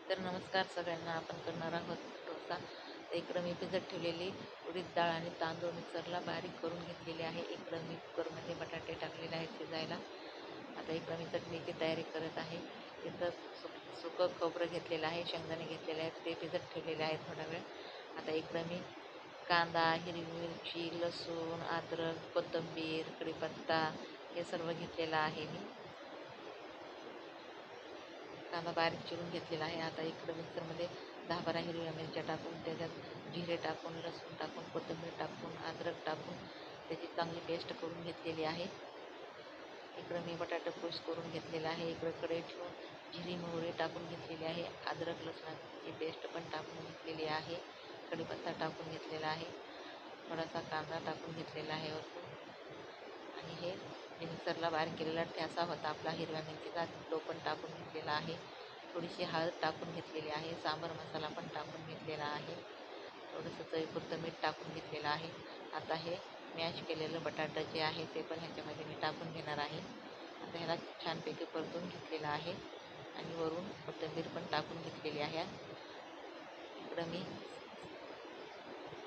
तर नमस्कार सगळ्यांना. आपण करणार आहोत डोसा. तर इकडं मी भिजत ठेवलेली उडीद डाळ आणि तांदूळ मिक्सरला बारीक करून घेतलेले आहे. इकडं मी कुकरमध्ये बटाटे टाकलेले आहेत शिजायला. आता इकडं मी चटणीची तयारी करत आहे. इथं सुकं खोबरं घेतलेलं आहे, शेंगदाणे घेतलेले आहेत, ते भिजत ठेवलेले आहेत थोडा वेळ. आता इकडं मी कांदा, हिरवी मिरची, लसूण, अद्रक, कोथिंबीर, कढीपत्ता हे सर्व घेतलेलं आहे मी. कांदा बारीक चिरून घेतलेला आहे. आता इकडं मिक्सरमध्ये 10-12 हिरव्या मिरच्या टाकून त्याच्यात जिरे टाकून, लसूण टाकून, कोथिंबीर टाकून, अद्रक टाकून त्याची चांगली पेस्ट करून घेतलेली आहे. इकडं मी बटाटा कुस करून घेतलेला आहे. इकडं कढई ठेवून जिरी मोहरी टाकून घेतलेली आहे. अद्रक लसणाची पेस्ट पण टाकून घेतलेली आहे. कढीपत्ता टाकून घेतलेला आहे. थोडासा कांदा टाकून घेतलेला आहे वरतून. आणि हे मिक्सरला बारीक केलेला ठ्यासा होता आपला हिरव्या मिरचीचा, तो पण टाकून घेतलेला आहे. थोडीशी हळद टाकून घेतलेली आहे. सांबार मसाला पण टाकून घेतलेला आहे. थोडंसं चवीपुरतं मीठ टाकून घेतलेलं आहे. आता हे मॅश केलेलं बटाटा जे आहे ते पण ह्याच्यामध्ये मी टाकून घेणार आहे. आता ह्याला छानपैकी परतून घेतलेलं आहे आणि वरून कोथिंबीर पण टाकून घेतलेली आहे. इकडं मी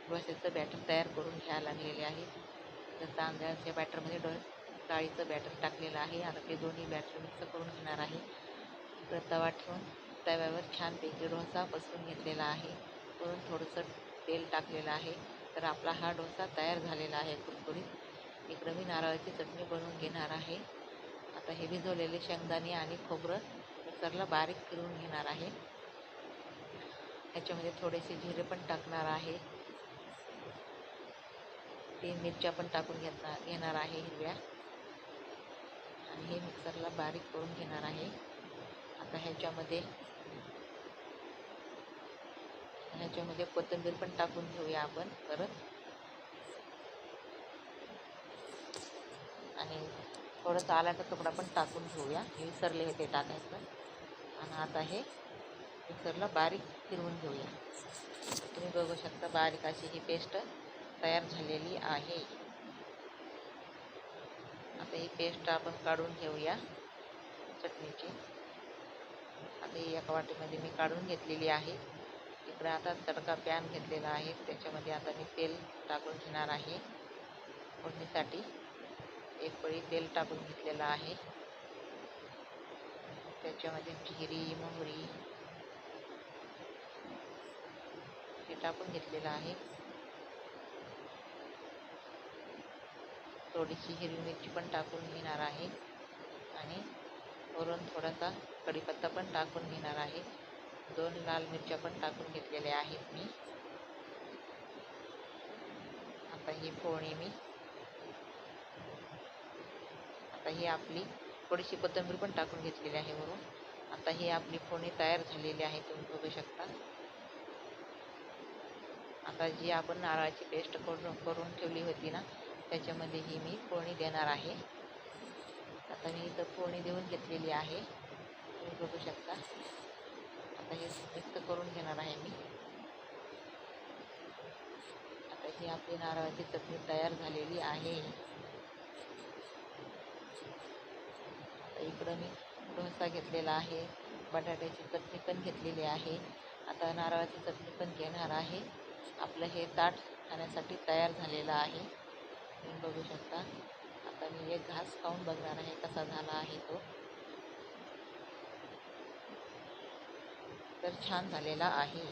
डोश्याचं बॅटर तयार करून घ्यायला लागलेले आहे. तर तांदळाच्या बॅटरमध्ये डाळीचं बॅटर टाकलेलं आहे. आता ते दोन्ही बॅटर मिक्स करून घेणार आहे. इकडं तवा ठेवून तव्यावर छानपैकी डोसा पसरून घेतलेला आहे. वरून थोडंसं तेल टाकलेलं आहे. तर आपला हा डोसा तयार झालेला आहे कुरकुरीत. इकडं मी नारळाची चटणी बनवून घेणार आहे. आता हे भिजवलेले शेंगदाणे आणि खोबरं मिक्सरला बारीक फिरवून घेणार आहे. ह्याच्यामध्ये थोडेसे जिरे पण टाकणार आहे. 3 मिरच्या पण टाकून घेणार आहे हिरव्या. आणि हे मिक्सरला बारीक करून घेणार आहे. आता ह्याच्यामध्ये कोथिंबीर पण टाकून घेऊया आपण परत. आणि थोडंसं आल्याचा तुकडा पण टाकून घेऊया, मी विसरले होते टाकायचं. आणि आता हे मिक्सरला बारीक फिरवून घेऊया. तुम्ही बघू शकता बारीक अशी ही पेस्ट तयार झालेली आहे. आता ही पेस्ट आपण काढून घेऊया चटणीची. आता ही एका वाटीमध्ये मी काढून घेतलेली आहे. इकडे आता तडका पॅन घेतलेला आहे. त्याच्यामध्ये आता मी तेल टाकून घेणार आहे फोडणीसाठी. 1 पळी तेल टाकून घेतलेलं आहे. त्याच्यामध्ये जिरी मोहरी हे टाकून घेतलेलं आहे. थोडीशी हिरवी मिरची पण टाकून घेणार आहे. आणि वरून थोडासा कढीपत्ता पण टाकून घेणार आहे. 2 लाल मिरच्या पण टाकून घेतलेल्या आहेत मी. आता ही फोडणी आता ही आपली थोडीशी कोथिंबीर पण टाकून घेतलेली आहे वरून. आता ही आपली फोडणी तयार झालेली आहे, तुम्ही बघू शकता. आता जी आपण नारळाची पेस्ट करून ठेवली होती ना, त्याच्यामध्ये ही मी फोडणी देणार आहे. आता मी इथं फोडणी देऊन घेतलेली आहे, तुम्ही बघू शकता. आता हे मिक्स करून घेणार आहे मी. आता ही आपली नारळाची चटणी तयार झालेली आहे. आता इकडं मी डोसा घेतलेला आहे, बटाट्याची चटणी पण घेतलेली आहे. आता नारळाची चटणी पण घेणार आहे. आपलं हे ताट खाण्यासाठी तयार झालेलं आहे, तुम्ही बघू शकता. आता मी एक घास खाऊन बघणार आहे कसा झाला आहे तो. तर छान झालेला आहे.